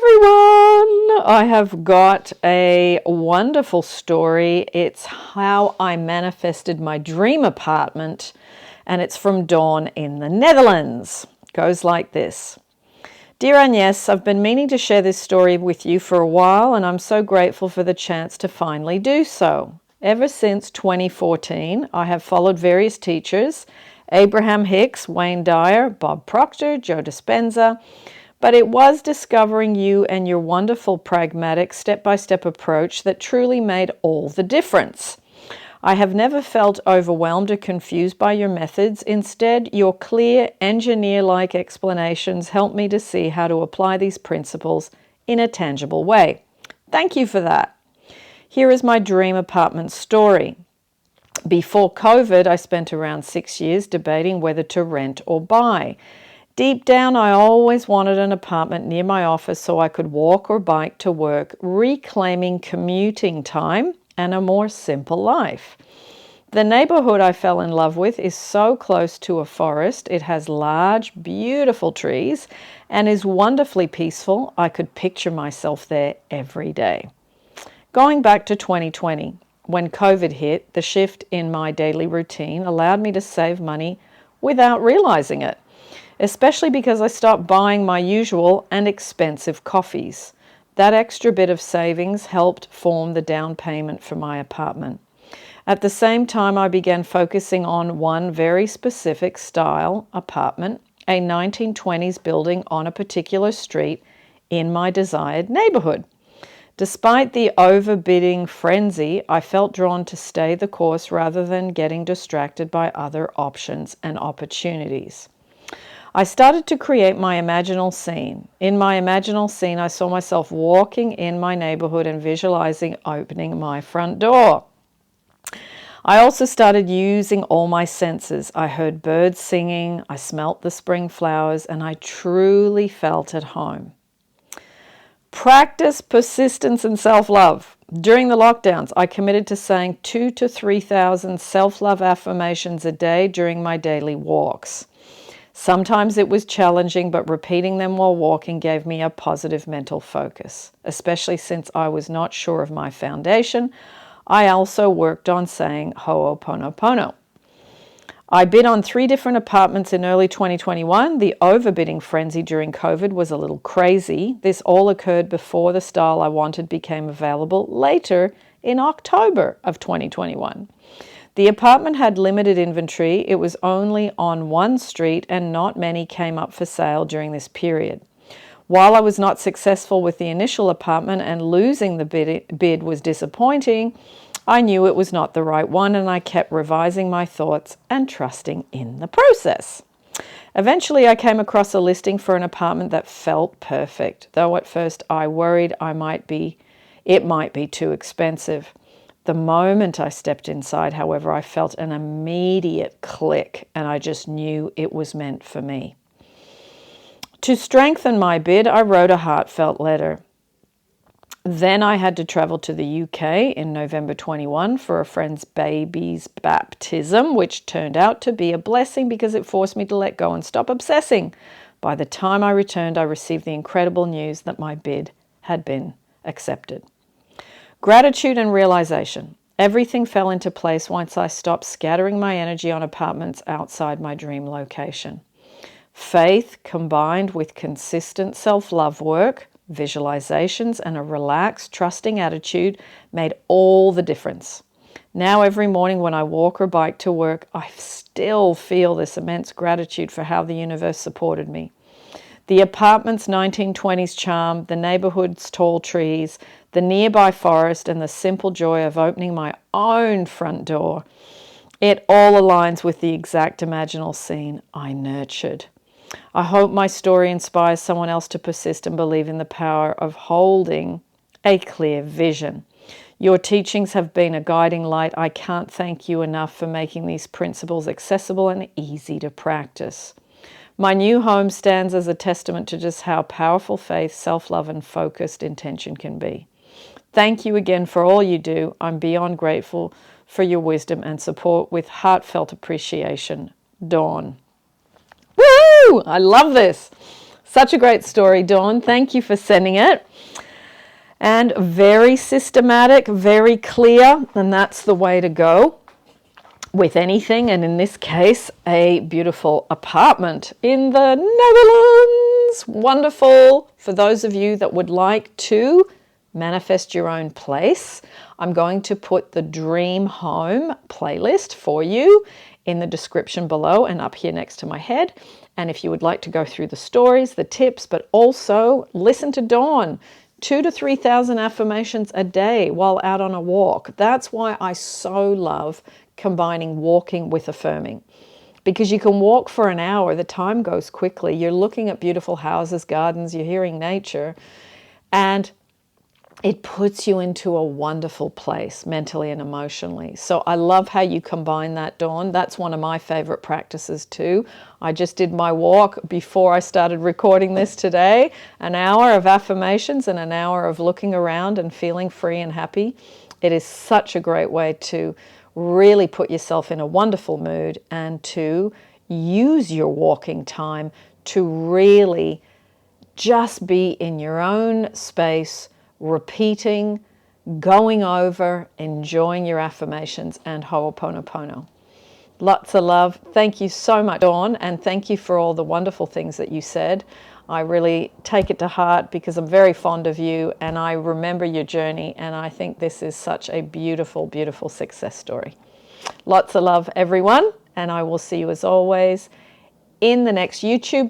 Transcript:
everyone! I have got a wonderful story. It's how I manifested my dream apartment, and it's from Dawn in the Netherlands. It goes like this. Dear Agnes, I've been meaning to share this story with you for a while, and I'm so grateful for the chance to finally do so. Ever since 2014, I have followed various teachers, Abraham Hicks, Wayne Dyer, Bob Proctor, Joe Dispenza, but it was discovering you and your wonderful pragmatic step-by-step approach that truly made all the difference. I have never felt overwhelmed or confused by your methods. Instead, your clear, engineer-like explanations help me to see how to apply these principles in a tangible way. Thank you for that. Here is my dream apartment story. Before COVID, I spent around 6 years debating whether to rent or buy. Deep down, I always wanted an apartment near my office so I could walk or bike to work, reclaiming commuting time and a more simple life. The neighborhood I fell in love with is so close to a forest. It has large, beautiful trees and is wonderfully peaceful. I could picture myself there every day. Going back to 2020, when COVID hit, the shift in my daily routine allowed me to save money without realizing it, especially because I stopped buying my usual and expensive coffees. That extra bit of savings helped form the down payment for my apartment. At the same time, I began focusing on one very specific style apartment, a 1920s building on a particular street in my desired neighborhood. Despite the overbidding frenzy, I felt drawn to stay the course rather than getting distracted by other options and opportunities. I started to create my imaginal scene. In my imaginal scene, I saw myself walking in my neighborhood and visualizing opening my front door. I also started using all my senses. I heard birds singing, I smelt the spring flowers, and I truly felt at home. Practice persistence and self-love. During the lockdowns, I committed to saying 2,000 to 3,000 self-love affirmations a day during my daily walks. Sometimes it was challenging, but repeating them while walking gave me a positive mental focus. Especially since I was not sure of my foundation, I also worked on saying Ho'oponopono. I bid on 3 different apartments in early 2021. The overbidding frenzy during COVID was a little crazy. This all occurred before the style I wanted became available later in October of 2021. The apartment had limited inventory. It was only on one street and not many came up for sale during this period. While I was not successful with the initial apartment and losing the bid was disappointing, I knew it was not the right one, and I kept revising my thoughts and trusting in the process. Eventually, I came across a listing for an apartment that felt perfect, though at first I worried it might be too expensive. The moment I stepped inside, however, I felt an immediate click, and I just knew it was meant for me. To strengthen my bid, I wrote a heartfelt letter. Then I had to travel to the UK in November 21 for a friend's baby's baptism, which turned out to be a blessing because it forced me to let go and stop obsessing. By the time I returned, I received the incredible news that my bid had been accepted. Gratitude and realization. Everything fell into place once I stopped scattering my energy on apartments outside my dream location. Faith combined with consistent self-love work, visualizations, and a relaxed, trusting attitude made all the difference. Now every morning when I walk or bike to work, I still feel this immense gratitude for how the universe supported me. The apartment's 1920s charm, the neighborhood's tall trees, the nearby forest, and the simple joy of opening my own front door. It all aligns with the exact imaginal scene I nurtured. I hope my story inspires someone else to persist and believe in the power of holding a clear vision. Your teachings have been a guiding light. I can't thank you enough for making these principles accessible and easy to practice. My new home stands as a testament to just how powerful faith, self-love, and focused intention can be. Thank you again for all you do. I'm beyond grateful for your wisdom and support. With heartfelt appreciation, Dawn. Woo! I love this. Such a great story, Dawn. Thank you for sending it. And very systematic, very clear, and that's the way to go with anything, and in this case, a beautiful apartment in the Netherlands. Wonderful. For those of you that would like to manifest your own place, I'm going to put the Dream Home playlist for you in the description below and up here next to my head. And if you would like to go through the stories, the tips, but also listen to Dawn, 2,000 to 3,000 affirmations a day while out on a walk. That's why I so love combining walking with affirming, because you can walk for an hour, the time goes quickly, you're looking at beautiful houses, gardens, you're hearing nature, and it puts you into a wonderful place mentally and emotionally. So I love how you combine that, Dawn. That's one of my favorite practices too. I just did my walk before I started recording this today, an hour of affirmations and an hour of looking around and feeling free and happy. It is such a great way to really put yourself in a wonderful mood and to use your walking time to really just be in your own space, repeating, going over, enjoying your affirmations and Ho'oponopono. Lots of love. Thank you so much, Dawn, and thank you for all the wonderful things that you said. I really take it to heart because I'm very fond of you and I remember your journey, and I think this is such a beautiful, beautiful success story. Lots of love, everyone, and I will see you as always in the next YouTube